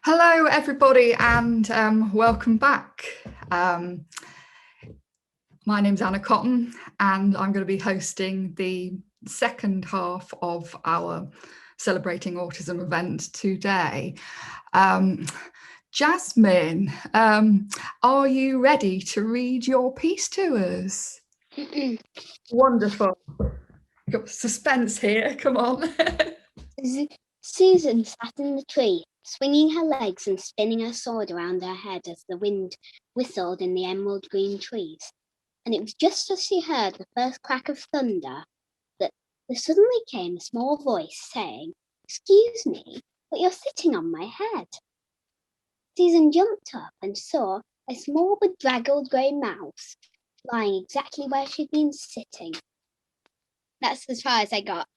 Hello, everybody, and welcome back. My name's Anna Cotton, and I'm going to be hosting the second half of our Celebrating Autism event today. Jasmine, are you ready to read your piece to us? Wonderful. Got suspense here, come on. Susan sat in the tree, swinging her legs and spinning her sword around her head as the wind whistled in the emerald green trees. And it was just as she heard the first crack of thunder that there suddenly came a small voice saying, "Excuse me, but you're sitting on my head." Susan jumped up and saw a small bedraggled grey mouse lying exactly where she'd been sitting. That's as far as I got.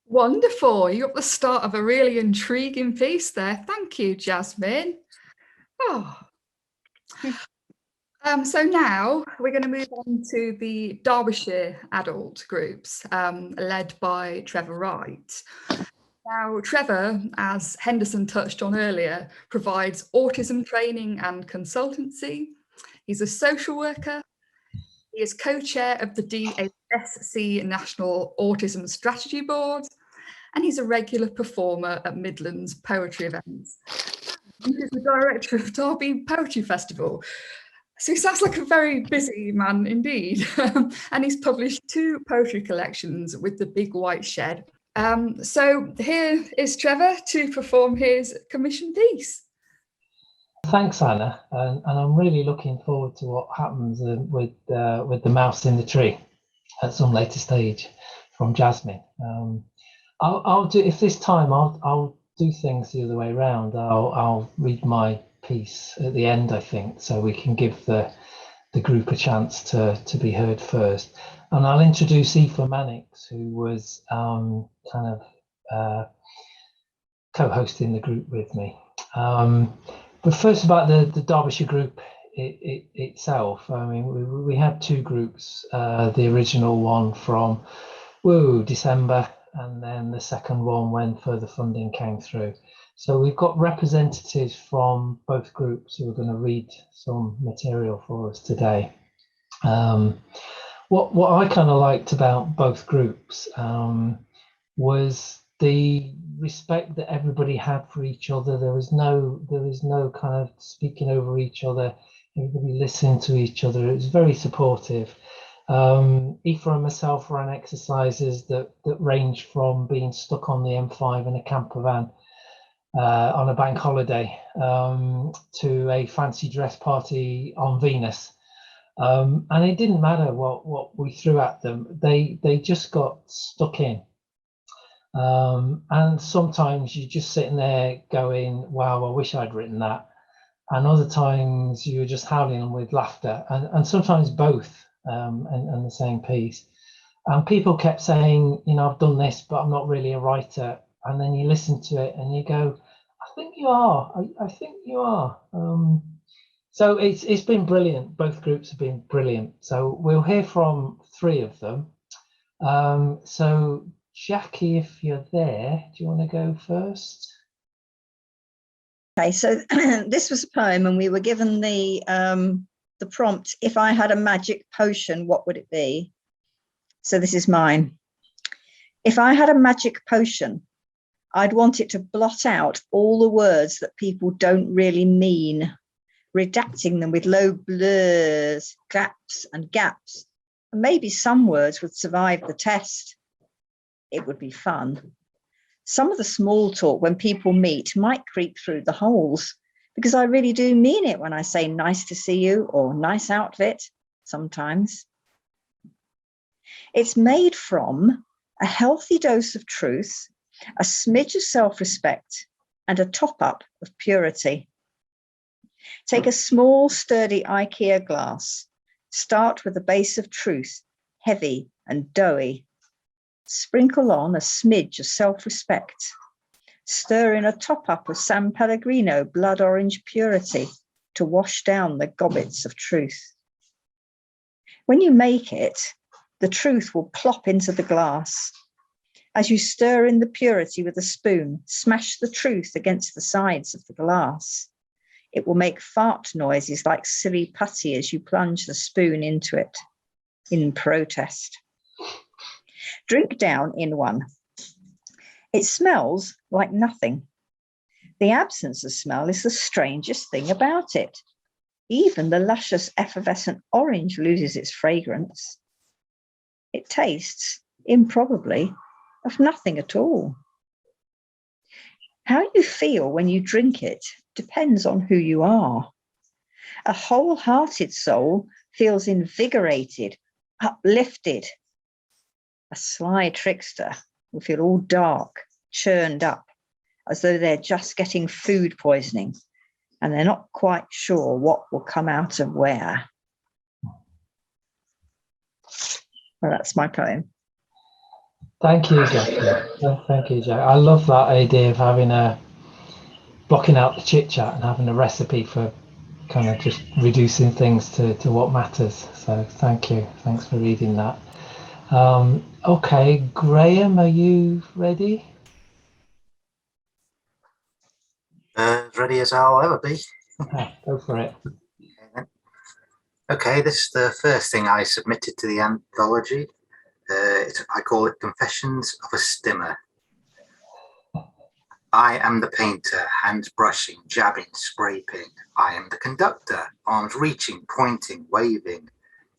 Wonderful. You got the start of a really intriguing piece there. Thank you, Jasmine. Oh. So now we're going to move on to the Derbyshire adult groups, led by Trevor Wright. Now, Trevor, as Henderson touched on earlier, provides autism training and consultancy. He's a social worker. He is co-chair of the DASC National Autism Strategy Board, and he's a regular performer at Midlands poetry events. He's the director of Derby Poetry Festival. So he sounds like a very busy man indeed. And he's published 2 poetry collections with the Big White Shed. So here is Trevor to perform his commission piece. Thanks, Anna, and I'm really looking forward to what happens with the mouse in the tree at some later stage from Jasmine. I'll do, if this time I'll do things the other way around. I'll read my piece at the end, I think, so we can give the group a chance to be heard first. And I'll introduce Aoife Mannix, who was co-hosting the group with me. But first, about the Derbyshire group itself. I mean, we had 2 groups. The original one from December, and then the second one when further funding came through. So we've got representatives from both groups who are going to read some material for us today. What I kind of liked about both groups was the respect that everybody had for each other. There was no kind of speaking over each other. Everybody listened to each other. It was very supportive. Aoife and myself ran exercises that ranged from being stuck on the M5 in a camper van on a bank holiday to a fancy dress party on Venus. And it didn't matter what we threw at them. They just got stuck in. And sometimes you're just sitting there going, wow, I wish I'd written that. And other times you're just howling them with laughter, and sometimes both, and the same piece. And people kept saying, you know, I've done this, but I'm not really a writer. And then you listen to it and you go, I think you are. I think you are. So it's been brilliant. Both groups have been brilliant. So we'll hear from 3 of them. So Jackie, if you're there, do you want to go first? Okay, so this was a poem, and we were given the prompt: if I had a magic potion, what would it be? So this is mine. If I had a magic potion, I'd want it to blot out all the words that people don't really mean, redacting them with low blurs, gaps and gaps. And maybe some words would survive the test. It would be fun. Some of the small talk when people meet might creep through the holes, because I really do mean it when I say nice to see you or nice outfit sometimes. It's made from a healthy dose of truth, a smidge of self-respect, and a top-up of purity. Take a small, sturdy IKEA glass. Start with a base of truth, heavy and doughy. Sprinkle on a smidge of self-respect. Stir in a top-up of San Pellegrino blood orange purity to wash down the gobbets of truth. When you make it, the truth will plop into the glass. As you stir in the purity with a spoon, smash the truth against the sides of the glass. It will make fart noises like silly putty as you plunge the spoon into it in protest. Drink down in one. It smells like nothing. The absence of smell is the strangest thing about it. Even the luscious effervescent orange loses its fragrance. It tastes, improbably, of nothing at all. How you feel when you drink it depends on who you are. A wholehearted soul feels invigorated, uplifted. A sly trickster will feel all dark, churned up, as though they're just getting food poisoning and they're not quite sure what will come out of where. Well, that's my poem. Thank you, Jackie. Thank you, Jack. I love that idea of having blocking out the chit chat and having a recipe for kind of just reducing things to what matters. So thank you. Thanks for reading that. Okay, Graham, are you ready? As ready as I'll ever be. Go for it. Okay, this is the first thing I submitted to the anthology. I call it Confessions of a Stimmer. I am the painter, hands brushing, jabbing, scraping. I am the conductor, arms reaching, pointing, waving.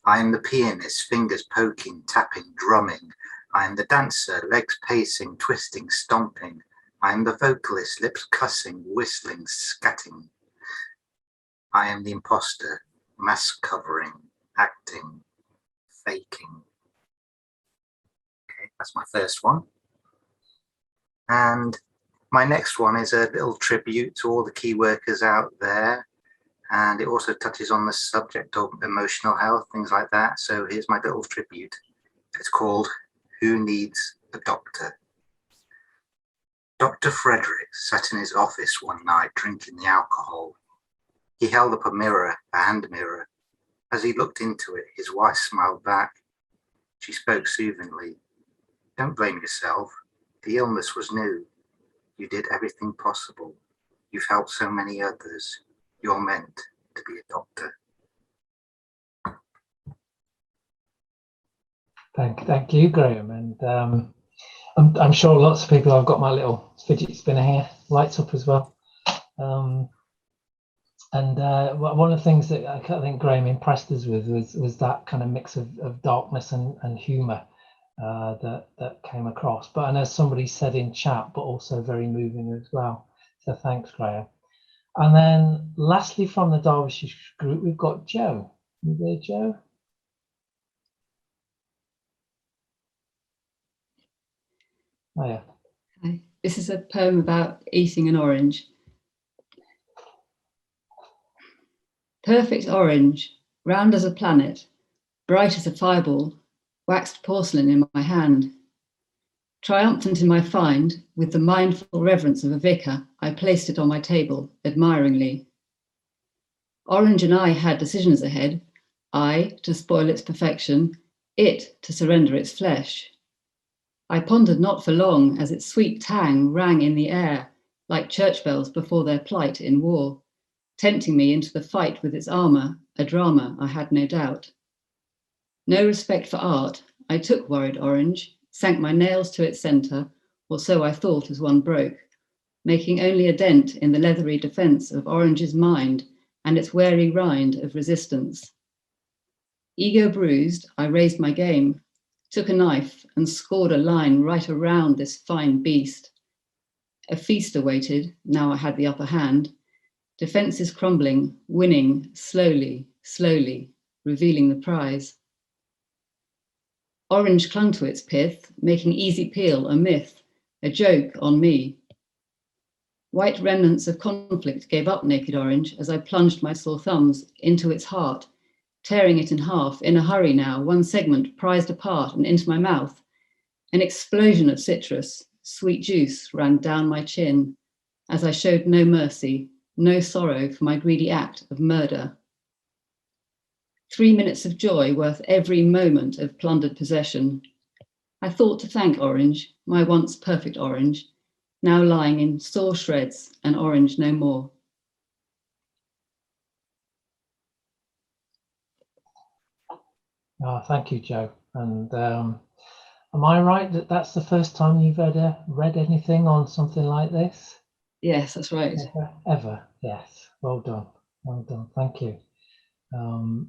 I am the pianist, fingers poking, tapping, drumming. I am the dancer, legs pacing, twisting, stomping. I am the vocalist, lips cussing, whistling, scatting. I am the imposter, mask covering, acting, faking. Okay, that's my first one. And my next one is a little tribute to all the key workers out there. And it also touches on the subject of emotional health, things like that. So here's my little tribute. It's called Who Needs a Doctor? Dr. Frederick sat in his office one night drinking the alcohol. He held up a mirror, a hand mirror. As he looked into it, his wife smiled back. She spoke soothingly. Don't blame yourself. The illness was new. You did everything possible. You've helped so many others. You're meant to be a doctor. Thank you, Graham. And I'm sure lots of people, I've got my little fidget spinner here, lights up as well. And one of the things that I think Graham impressed us with was that kind of mix of darkness and humour that came across. But and as somebody said in chat, but also very moving as well. So thanks, Graham. And then lastly from the Derbyshire group, we've got Joe. You there, Joe? Oh, yeah. Hi. This is a poem about eating an orange. Perfect orange, round as a planet, bright as a fireball, waxed porcelain in my hand. Triumphant in my find, with the mindful reverence of a vicar, I placed it on my table, admiringly. Orange and I had decisions ahead, I to spoil its perfection, it to surrender its flesh. I pondered not for long as its sweet tang rang in the air, like church bells before their plight in war, tempting me into the fight with its armour, a drama I had no doubt. No respect for art, I took worried orange, sank my nails to its centre, or so I thought as one broke, making only a dent in the leathery defence of orange's mind and its wary rind of resistance. Ego bruised, I raised my game, took a knife and scored a line right around this fine beast. A feast awaited, now I had the upper hand. Defences crumbling, winning slowly, slowly, revealing the prize. Orange clung to its pith, making easy peel a myth, a joke on me. White remnants of conflict gave up naked orange as I plunged my sore thumbs into its heart, tearing it in half, in a hurry now, one segment prized apart and into my mouth. An explosion of citrus, sweet juice ran down my chin as I showed no mercy, no sorrow for my greedy act of murder. 3 minutes of joy worth every moment of plundered possession. I thought to thank Orange, my once perfect orange, now lying in sore shreds and orange no more. Oh, thank you, Joe. And am I right that that's the first time you've ever read anything on something like this? Yes, that's right. Ever? Yes. Well done. Well done. Thank you. And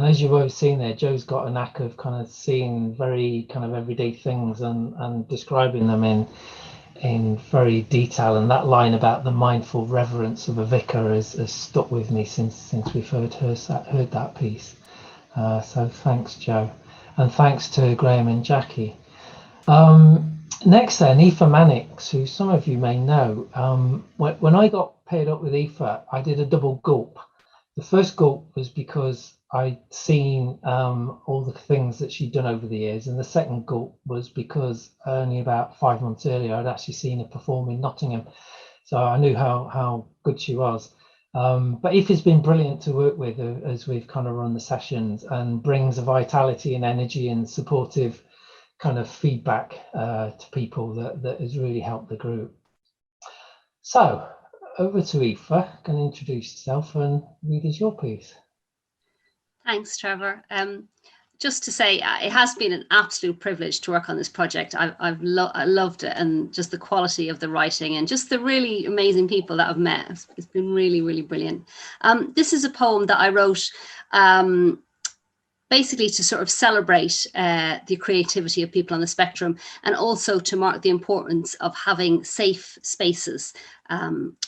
as you've always seen there, Joe's got a knack of kind of seeing very kind of everyday things and describing them in very detail. And that line about the mindful reverence of a vicar has stuck with me since we've heard that piece. So thanks, Joe, and thanks to Graham and Jackie. Next then, Aoife Mannix, who some of you may know. When I got paired up with Aoife, I did a double gulp. The first gulp was because I'd seen all the things that she'd done over the years, and the second gulp was because only about 5 months earlier I'd actually seen her perform in Nottingham, so I knew how good she was. But Aoife's been brilliant to work with as we've kind of run the sessions, and brings a vitality and energy and supportive kind of feedback to people that has really helped the group. So over to Aoife, can you introduce yourself and read us your piece. Thanks, Trevor. Just to say, it has been an absolute privilege to work on this project. I loved it, and just the quality of the writing and just the really amazing people that I've met. It's been really, really brilliant. This is a poem that I wrote basically to sort of celebrate the creativity of people on the spectrum, and also to mark the importance of having safe spaces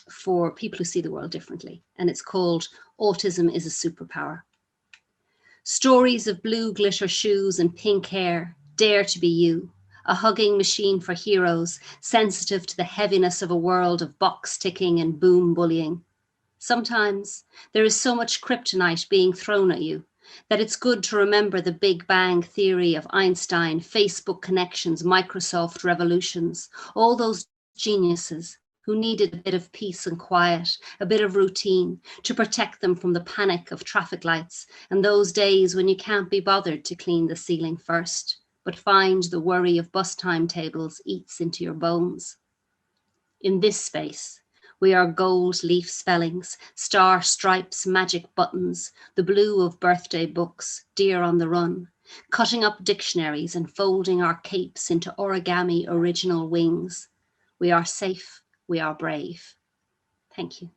for people who see the world differently. And it's called Autism is a Superpower. Stories of blue glitter shoes and pink hair, dare to be you. A hugging machine for heroes, sensitive to the heaviness of a world of box ticking and boom bullying. Sometimes there is so much kryptonite being thrown at you that it's good to remember the Big Bang theory of Einstein, Facebook connections, Microsoft revolutions, all those geniuses who needed a bit of peace and quiet, a bit of routine to protect them from the panic of traffic lights and those days when you can't be bothered to clean the ceiling first, but find the worry of bus timetables eats into your bones. In this space, we are gold leaf spellings, star stripes, magic buttons, the blue of birthday books, deer on the run, cutting up dictionaries and folding our capes into origami original wings. We are safe, we are brave. Thank you.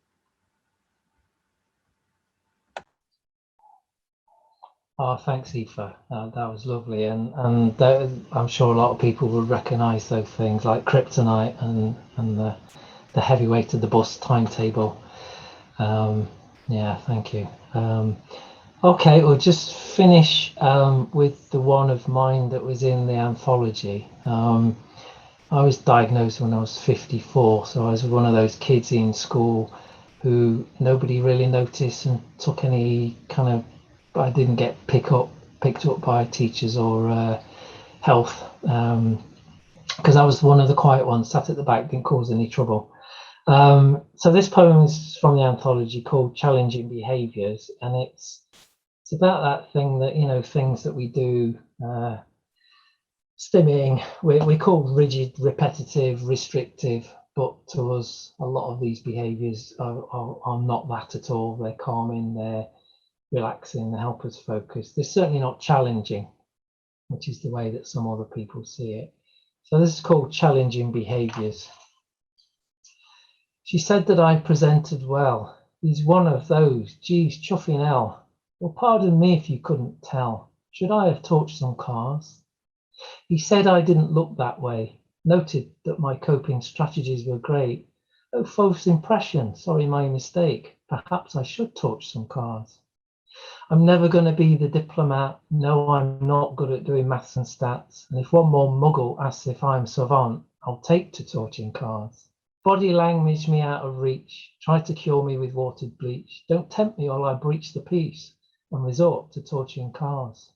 Oh, thanks, Aoife. That was lovely, and I'm sure a lot of people will recognise those things like kryptonite and the heavy weight of the bus timetable. Yeah, thank you. Okay, we'll just finish with the one of mine that was in the anthology. I was diagnosed when I was 54, so I was one of those kids in school who nobody really noticed and took any kind of, I didn't get picked up by teachers or health, because I was one of the quiet ones, sat at the back, didn't cause any trouble. So this poem is from the anthology called Challenging Behaviours, and it's about that thing that, you know, things that we do, stimming, we call rigid, repetitive, restrictive, but to us, a lot of these behaviours are not that at all. They're calming, they're relaxing, they help us focus. They're certainly not challenging, which is the way that some other people see it. So this is called Challenging Behaviours. She said that I presented well. He's one of those, geez, chuffing hell. Well, pardon me if you couldn't tell. Should I have torched some cars? He said I didn't look that way, noted that my coping strategies were great. Oh, false impression, sorry, my mistake. Perhaps I should torch some cars. I'm never going to be the diplomat. No, I'm not good at doing maths and stats. And if one more muggle asks if I'm savant, I'll take to torching cars. Body language me out of reach. Try to cure me with watered bleach. Don't tempt me while I breach the peace and resort to torching cars.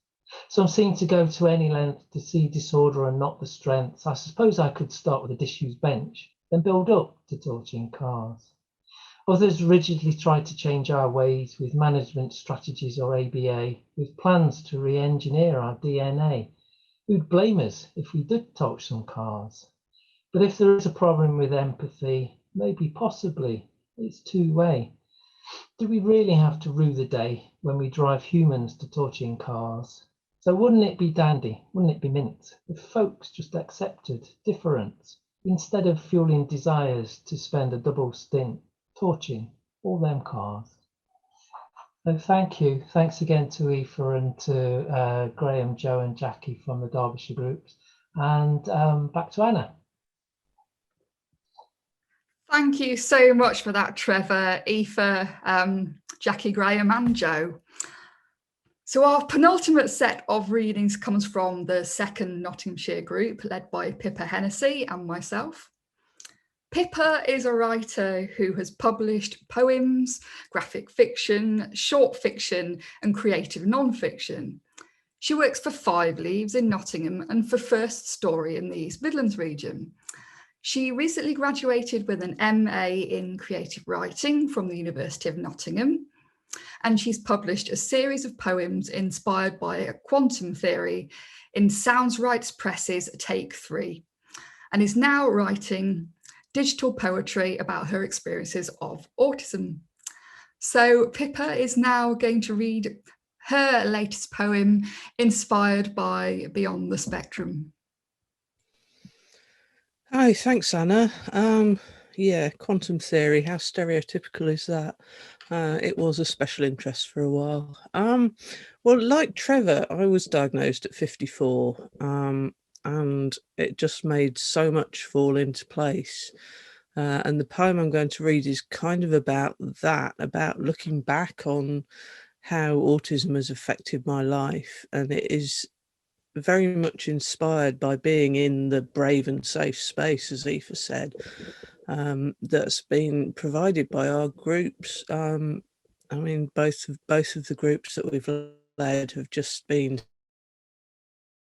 Some seem to go to any length to see disorder and not the strengths. I suppose I could start with a disused bench, then build up to torching cars. Others rigidly try to change our ways with management strategies or ABA, with plans to re-engineer our DNA. Who'd blame us if we did touch some cars? But if there is a problem with empathy, maybe possibly it's two-way. Do we really have to rue the day when we drive humans to torching cars? So wouldn't it be dandy, wouldn't it be mint, if folks just accepted difference instead of fueling desires to spend a double stint torching all them cars? So thank you. Thanks again to Aoife and to Graham, Joe and Jackie from the Derbyshire groups. And back to Anna. Thank you so much for that, Trevor, Aoife, Jackie, Graham and Joe. So our penultimate set of readings comes from the second Nottinghamshire group led by Pippa Hennessy and myself. Pippa is a writer who has published poems, graphic fiction, short fiction and creative non-fiction. She works for Five Leaves in Nottingham and for First Story in the East Midlands region. She recently graduated with an MA in creative writing from the University of Nottingham, and she's published a series of poems inspired by quantum theory in Sounds Rights Press's Take 3, and is now writing digital poetry about her experiences of autism. So Pippa is now going to read her latest poem inspired by Beyond the Spectrum. Hi, thanks, Anna. Yeah, quantum theory, how stereotypical is that? It was a special interest for a while. Well, like Trevor, I was diagnosed at 54, and it just made so much fall into place. And the poem I'm going to read is kind of about that, about looking back on how autism has affected my life. And it is very much inspired by being in the brave and safe space, as Aoife said, that's been provided by our groups. I mean, both of the groups that we've led have just been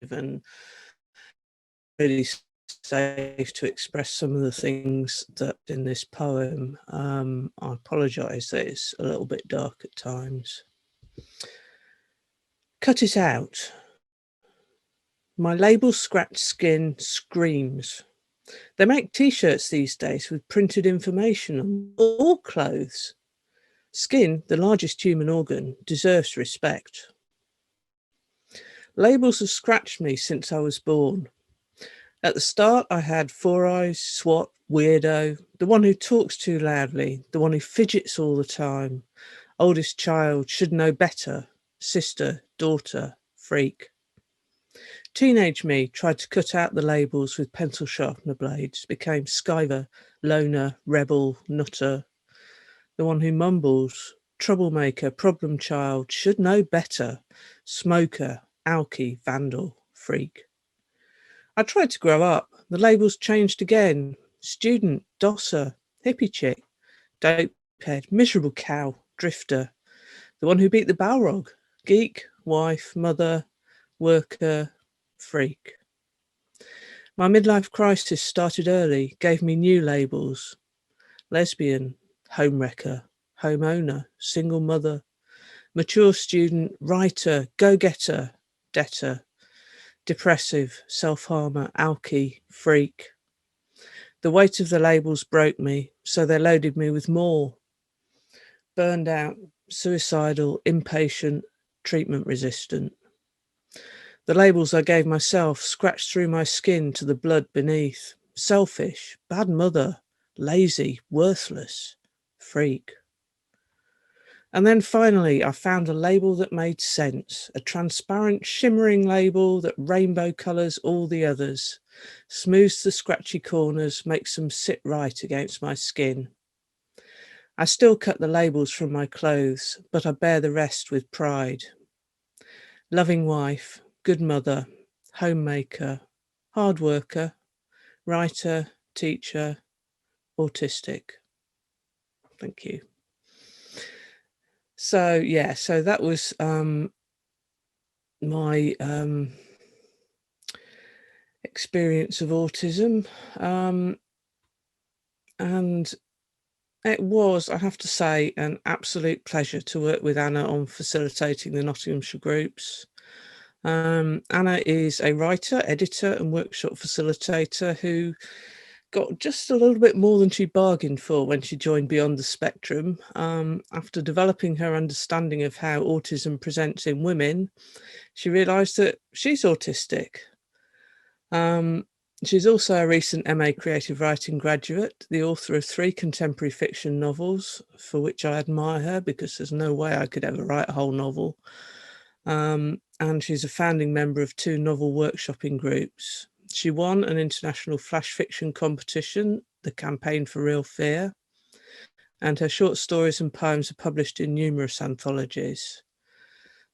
even really safe to express some of the things that in this poem. I apologise that it's a little bit dark at times. Cut it out. My label scratched skin screams. They make t-shirts these days with printed information on all clothes. Skin, the largest human organ, deserves respect. Labels have scratched me since I was born. At the start, I had four eyes, swat, weirdo, the one who talks too loudly, the one who fidgets all the time, oldest child, should know better, sister, daughter, freak. Teenage me tried to cut out the labels with pencil sharpener blades, became skiver, loner, rebel, nutter, the one who mumbles, troublemaker, problem child, should know better, smoker, alky, vandal, freak. I tried to grow up. The labels changed again. Student, dosser, hippie chick, dopehead, miserable cow, drifter, the one who beat the Balrog, geek, wife, mother, worker, freak. My midlife crisis started early, gave me new labels. Lesbian, homewrecker, homeowner, single mother, mature student, writer, go-getter, debtor, depressive, self-harmer, alky, freak. The weight of the labels broke me, so they loaded me with more. Burned out, suicidal, impatient, treatment resistant. The labels I gave myself scratched through my skin to the blood beneath. Selfish, bad mother, lazy, worthless, freak. And then finally, I found a label that made sense, a transparent, shimmering label that rainbow colours all the others, smooths the scratchy corners, makes them sit right against my skin. I still cut the labels from my clothes, but I bear the rest with pride. Loving wife, good mother, homemaker, hard worker, writer, teacher, autistic. Thank you. So yeah, so that was my experience of autism, and it was, I have to say, an absolute pleasure to work with Anna on facilitating the Nottinghamshire groups. Anna is a writer, editor and workshop facilitator who got just a little bit more than she bargained for when she joined Beyond the Spectrum. After developing her understanding of how autism presents in women, she realised that she's autistic. She's also a recent MA Creative Writing graduate, the author of 3 contemporary fiction novels, for which I admire her because there's no way I could ever write a whole novel. And she's a founding member of 2 novel workshopping groups. She won an international flash fiction competition, the Campaign for Real Fear, and her short stories and poems are published in numerous anthologies.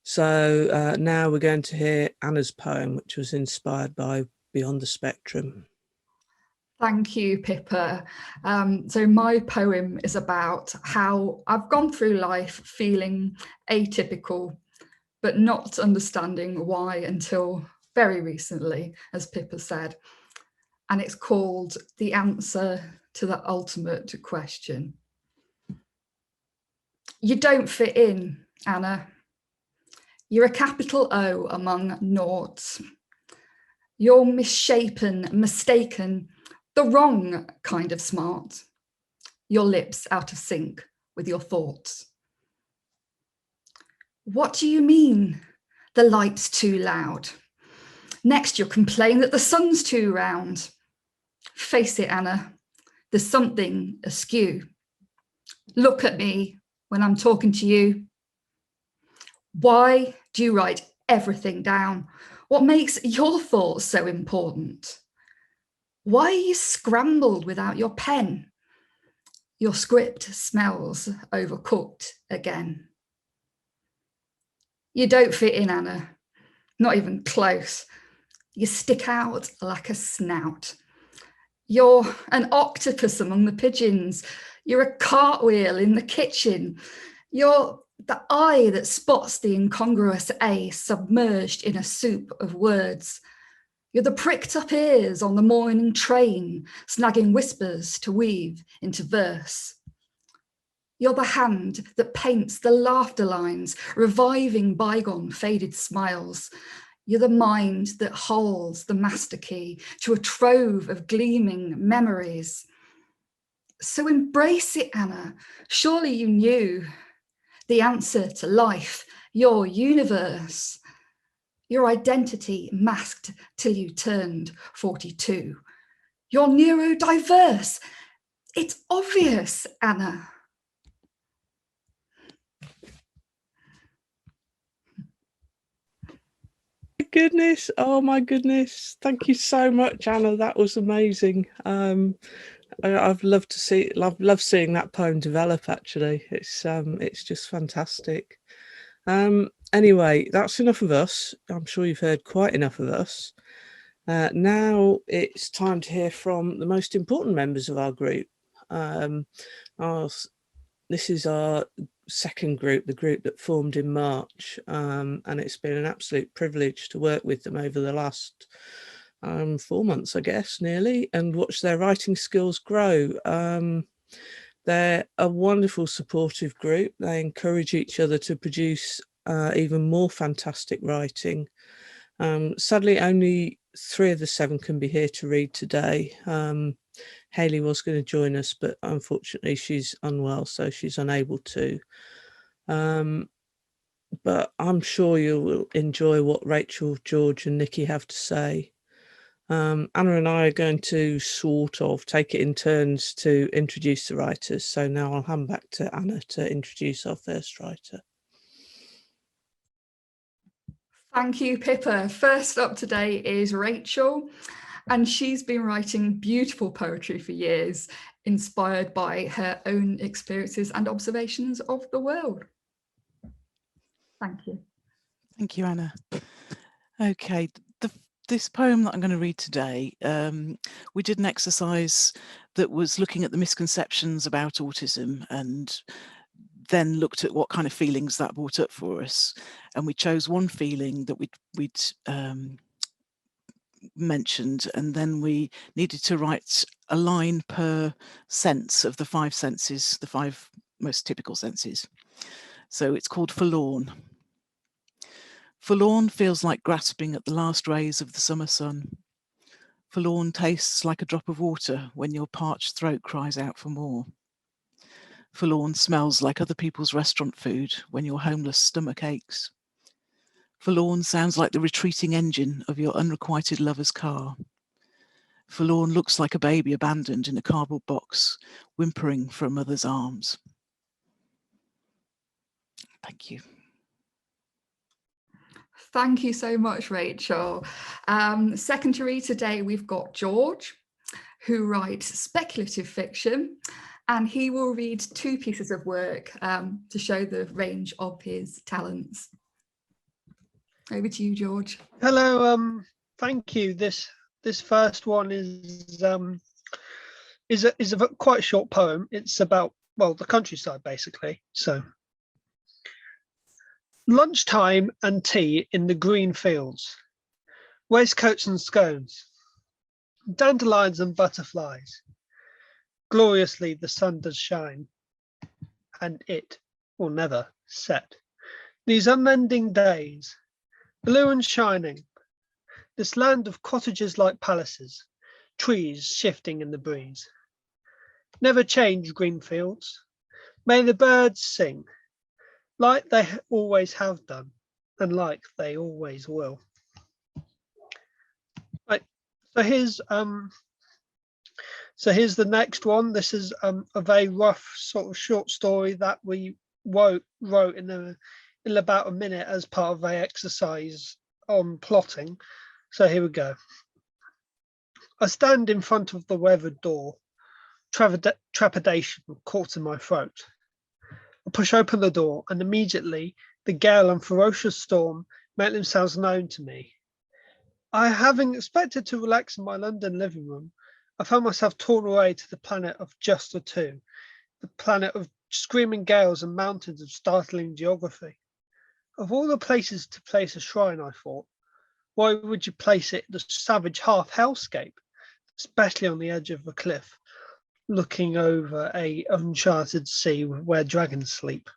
So now we're going to hear Anna's poem, which was inspired by Beyond the Spectrum. Thank you, Pippa. So my poem is about how I've gone through life feeling atypical, but not understanding why until very recently, as Pippa said. And it's called The Answer to the Ultimate Question. You don't fit in, Anna. You're a capital O among noughts. You're misshapen, mistaken, the wrong kind of smart. Your lips out of sync with your thoughts. What do you mean the light's too loud? Next, you'll complain that the sun's too round. Face it, Anna, there's something askew. Look at me when I'm talking to you. Why do you write everything down? What makes your thoughts so important? Why are you scrambled without your pen? Your script smells overcooked again. You don't fit in, Anna, not even close. You stick out like a snout. You're an octopus among the pigeons. You're a cartwheel in the kitchen. You're the eye that spots the incongruous A submerged in a soup of words. You're the pricked up ears on the morning train, snagging whispers to weave into verse. You're the hand that paints the laughter lines, reviving bygone faded smiles. You're the mind that holds the master key to a trove of gleaming memories. So embrace it, Anna. Surely you knew the answer to life, your universe, your identity masked till you turned 42. You're neurodiverse. It's obvious, Anna. Goodness, oh my goodness, thank you so much, Anna, that was amazing. I've loved to see, love seeing that poem develop. Actually, it's just fantastic. Anyway, that's enough of us. I'm sure you've heard quite enough of us. Now it's time to hear from the most important members of our group. This is our second group, the group that formed in March, and it's been an absolute privilege to work with them over the last 4 months, I guess, nearly, and watch their writing skills grow. They're a wonderful, supportive group. They encourage each other to produce even more fantastic writing. Sadly, only 3 of the 7 can be here to read today. Hayley was going to join us, but unfortunately she's unwell, so she's unable to. But I'm sure you will enjoy what Rachel, George and Nikki have to say. Anna and I are going to sort of take it in turns to introduce the writers. So now I'll hand back to Anna to introduce our first writer. Thank you, Pippa. First up today is Rachel, and she's been writing beautiful poetry for years, inspired by her own experiences and observations of the world. Thank you. Thank you, Anna. Okay, this poem that I'm going to read today, we did an exercise that was looking at the misconceptions about autism and then looked at what kind of feelings that brought up for us. And we chose one feeling that we'd mentioned, and then we needed to write a line per sense of the 5 senses, the 5 most typical senses. So it's called Forlorn. Forlorn feels like grasping at the last rays of the summer sun. Forlorn tastes like a drop of water when your parched throat cries out for more. Forlorn smells like other people's restaurant food when your homeless stomach aches. Forlorn sounds like the retreating engine of your unrequited lover's car. Forlorn looks like a baby abandoned in a cardboard box, whimpering for a mother's arms. Thank you. Thank you so much, Rachel. Second to read today, we've got George, who writes speculative fiction, and he will read 2 pieces of work to show the range of his talents. Over to you, George. Hello, thank you. This first one is a quite a short poem. It's about, well, the countryside basically. So, lunchtime and tea in the green fields, waistcoats and scones, dandelions and butterflies. Gloriously the sun does shine, and it will never set. These unending days, blue and shining, this land of cottages like palaces, trees shifting in the breeze. Never change green fields. May the birds sing, like they always have done, and like they always will. Right. So here's the next one. This is a very rough sort of short story that we wrote in about a minute as part of an exercise on plotting. So here we go. I stand in front of the weathered door, trepidation caught in my throat. I push open the door, and immediately the gale and ferocious storm make themselves known to me. Having expected to relax in my London living room, I found myself torn away to the planet of just the two, the planet of screaming gales and mountains of startling geography. Of all the places to place a shrine, I thought, why would you place it in the savage half hellscape, especially on the edge of a cliff, looking over a uncharted sea where dragons sleep?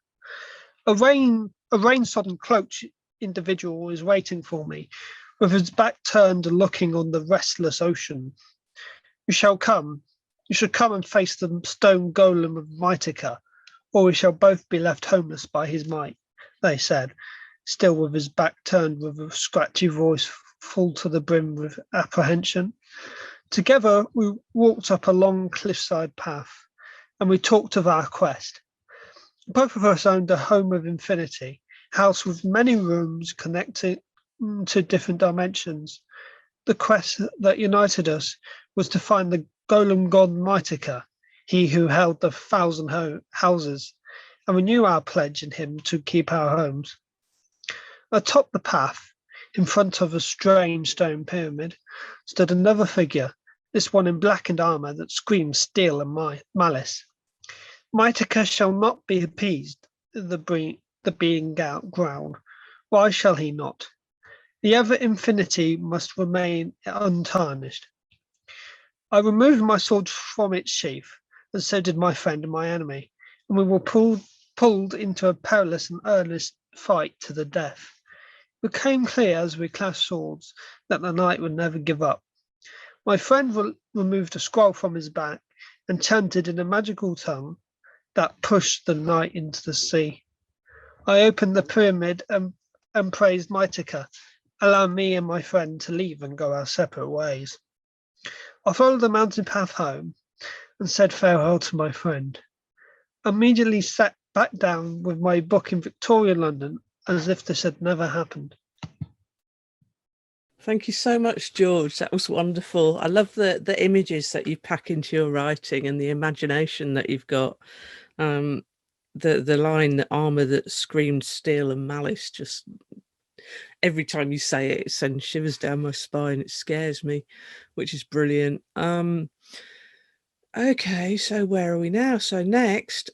A rain-sodden cloaked individual is waiting for me, with his back turned and looking on the restless ocean. You should come and face the stone golem of Mytica, or we shall both be left homeless by his might, they said, still with his back turned, with a scratchy voice full to the brim with apprehension. Together we walked up a long cliffside path, and we talked of our quest. Both of us owned a home of infinity, house with many rooms connected to different dimensions. The quest that united us was to find the golem god Mytica, he who held the 1,000 houses, and we knew our pledge in him to keep our homes. Atop the path, in front of a strange stone pyramid, stood another figure, this one in blackened armour that screamed steel and malice. Mytica shall not be appeased, the being growled. Why shall he not? The ever infinity must remain untarnished. I removed my sword from its sheath, and so did my friend and my enemy, and we were pulled into a perilous and earnest fight to the death. It became clear as we clashed swords that the night would never give up. My friend removed a scroll from his back and chanted in a magical tongue that pushed the night into the sea. I opened the pyramid and praised Mytica, allowing me and my friend to leave and go our separate ways. I followed the mountain path home and said farewell to my friend. Immediately sat back down with my book in Victorian London as if this had never happened. Thank you so much, George. That was wonderful. I love the images that you pack into your writing and the imagination that you've got. The line, the armour that screamed steel and malice, just every time you say it, it sends shivers down my spine. It scares me, which is brilliant. Okay, so where are we now? So next,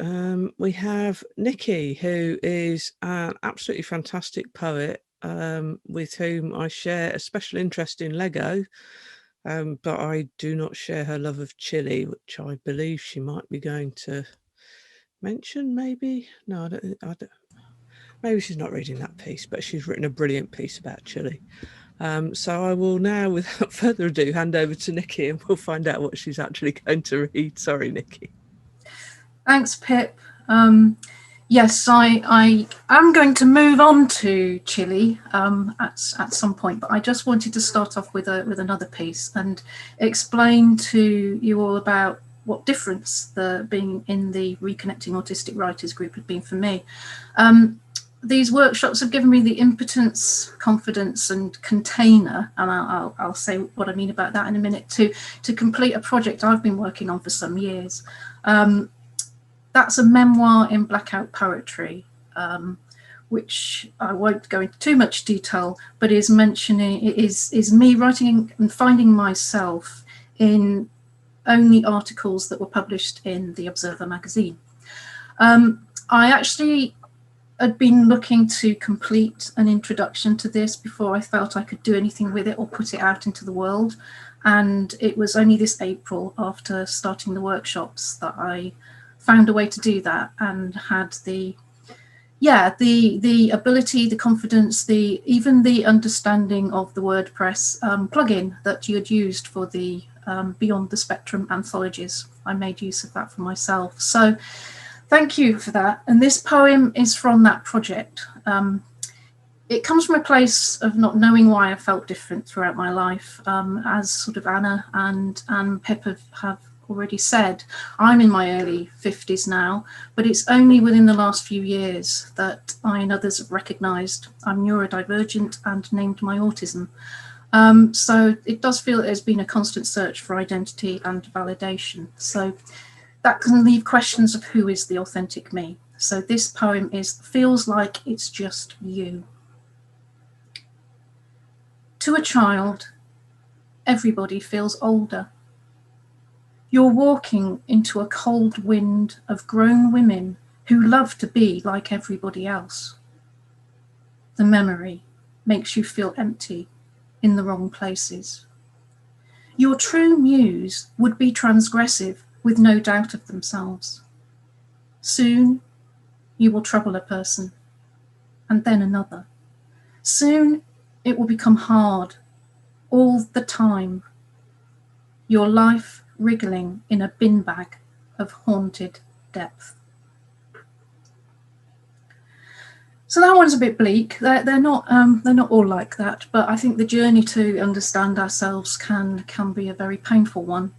we have Nikki, who is an absolutely fantastic poet, with whom I share a special interest in Lego, but I do not share her love of chili, which I believe she might be going to mention, maybe? No, I don't. Maybe she's not reading that piece, but she's written a brilliant piece about Chile. So I will now, without further ado, hand over to Nikki and we'll find out what she's actually going to read. Sorry, Nikki. Thanks, Pip. Yes, I am going to move on to Chile at some point, but I just wanted to start off with another piece and explain to you all about what difference the being in the Reconnecting Autistic Writers group had been for me. These workshops have given me the impotence, confidence and container, and I'll say what I mean about that in a minute, to complete a project I've been working on for some years. That's a memoir in blackout poetry, which I won't go into too much detail, but is me writing and finding myself in only articles that were published in the Observer magazine. I actually had been looking to complete an introduction to this before I felt I could do anything with it or put it out into the world. And it was only this April, after starting the workshops, that I found a way to do that and had the ability, the confidence, even the understanding of the WordPress plugin that you had used for the Beyond the Spectrum anthologies. I made use of that for myself. So thank you for that. And this poem is from that project. It comes from a place of not knowing why I felt different throughout my life. As sort of Anna and Pip have already said, I'm in my early 50s now, but it's only within the last few years that I and others have recognised I'm neurodivergent and named my autism. So it does feel there's been a constant search for identity and validation. So that can leave questions of who is the authentic me. So this poem feels like it's just you. To a child, everybody feels older. You're walking into a cold wind of grown women who love to be like everybody else. The memory makes you feel empty in the wrong places. Your true muse would be transgressive with no doubt of themselves. Soon you will trouble a person, and then another. Soon it will become hard all the time. Your life wriggling in a bin bag of haunted depth. So that one's a bit bleak. They're not all like that, but I think the journey to understand ourselves can be a very painful one.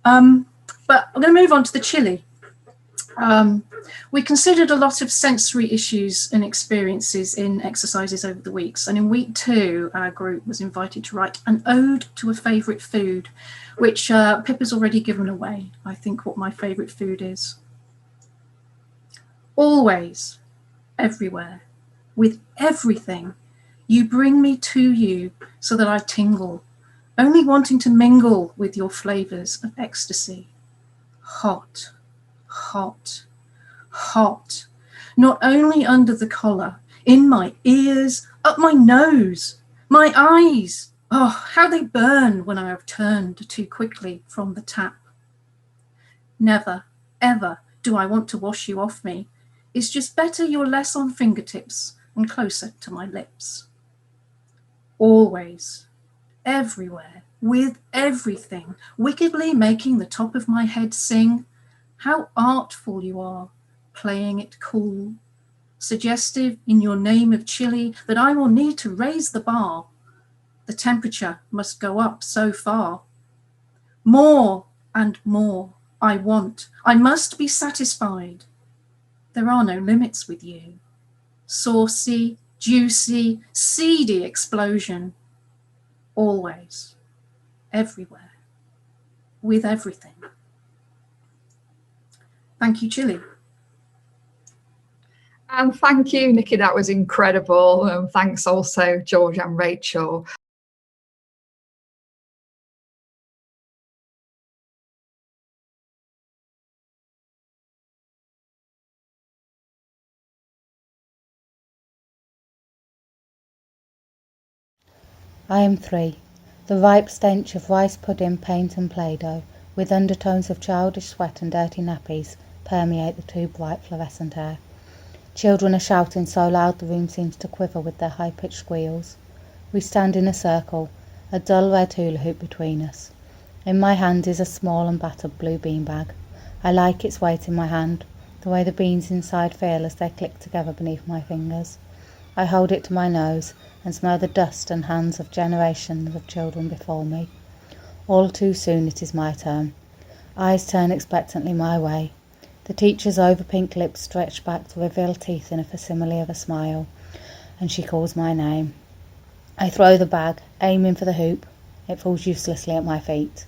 But I'm going to move on to the Chile. We considered a lot of sensory issues and experiences in exercises over the weeks, and in week 2 our group was invited to write an ode to a favourite food, which Pip has already given away, I think, what my favourite food is. Always, everywhere, with everything, you bring me to you so that I tingle, only wanting to mingle with your flavours of ecstasy. Hot, hot, hot, not only under the collar, in my ears, up my nose, my eyes. Oh, how they burn when I have turned too quickly from the tap. Never, ever do I want to wash you off me. It's just better you're less on fingertips and closer to my lips. Always, everywhere, with everything, wickedly making the top of my head sing. How artful you are, playing it cool, suggestive in your name of Chile that I will need to raise the bar. The temperature must go up so far. More and more I want. I must be satisfied. There are no limits with you. Saucy, juicy, seedy explosion. Always, everywhere, with everything. Thank you, Chile. And thank you, Nikki, that was incredible. And thanks also, George and Rachel. I am 3. The ripe stench of rice pudding, paint and Play-Doh, with undertones of childish sweat and dirty nappies, permeate the 2 bright fluorescent air. Children are shouting so loud the room seems to quiver with their high-pitched squeals. We stand in a circle, a dull red hula hoop between us. In my hand is a small and battered blue beanbag. I like its weight in my hand, the way the beans inside feel as they click together beneath my fingers. I hold it to my nose and smell the dust and hands of generations of children before me. All too soon it is my turn. Eyes turn expectantly my way. The teacher's over-pink lips stretch back to reveal teeth in a facsimile of a smile, and she calls my name. I throw the bag, aiming for the hoop. It falls uselessly at my feet.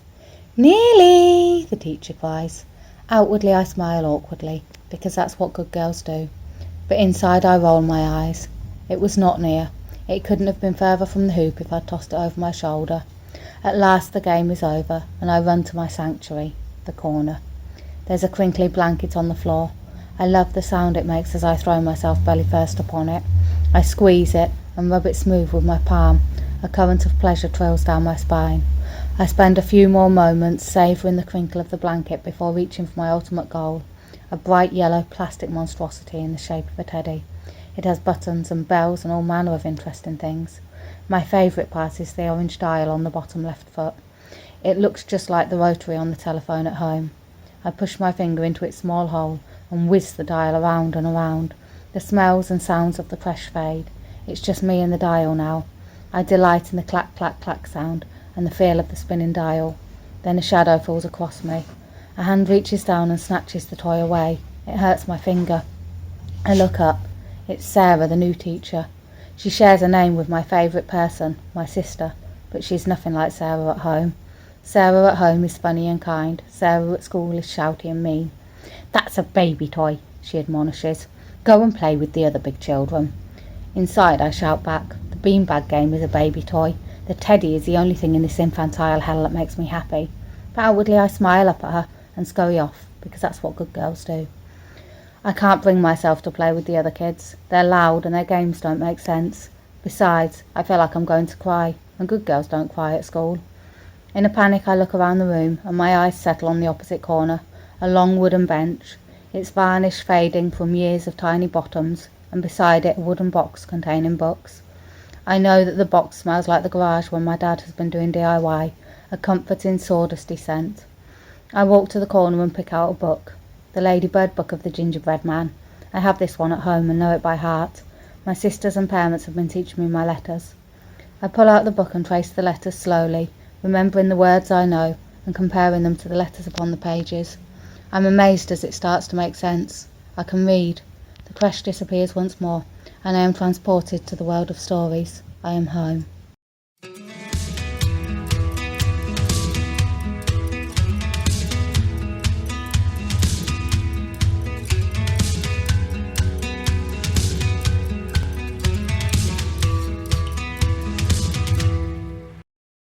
"Nearly!" the teacher cries. Outwardly I smile awkwardly, because that's what good girls do. But inside I roll my eyes. It was not near. It couldn't have been further from the hoop if I'd tossed it over my shoulder. At last the game is over, and I run to my sanctuary, the corner. There's a crinkly blanket on the floor. I love the sound it makes as I throw myself belly first upon it. I squeeze it and rub it smooth with my palm. A current of pleasure trails down my spine. I spend a few more moments savouring the crinkle of the blanket before reaching for my ultimate goal, a bright yellow plastic monstrosity in the shape of a teddy. It has buttons and bells and all manner of interesting things. My favourite part is the orange dial on the bottom left foot. It looks just like the rotary on the telephone at home. I push my finger into its small hole and whiz the dial around and around. The smells and sounds of the crash fade. It's just me and the dial now. I delight in the clack, clack, clack sound and the feel of the spinning dial. Then a shadow falls across me. A hand reaches down and snatches the toy away. It hurts my finger. I look up. It's Sarah, the new teacher. She shares a name with my favourite person, my sister, but she's nothing like Sarah at home. Sarah at home is funny and kind. Sarah at school is shouty and mean. "That's a baby toy," she admonishes. "Go and play with the other big children." Inside I shout back, "The beanbag game is a baby toy. The teddy is the only thing in this infantile hell that makes me happy." But outwardly I smile up at her and scurry off, because that's what good girls do. I can't bring myself to play with the other kids. They're loud and their games don't make sense. Besides, I feel like I'm going to cry, and good girls don't cry at school. In a panic I look around the room and my eyes settle on the opposite corner, a long wooden bench, its varnish fading from years of tiny bottoms, and beside it a wooden box containing books. I know that the box smells like the garage when my dad has been doing DIY, a comforting sawdusty scent. I walk to the corner and pick out a book, the Ladybird book of the Gingerbread Man. I have this one at home and know it by heart. My sisters and parents have been teaching me my letters. I pull out the book and trace the letters slowly, remembering the words I know and comparing them to the letters upon the pages. I'm amazed as it starts to make sense. I can read. The crash disappears once more, and I am transported to the world of stories. I am home.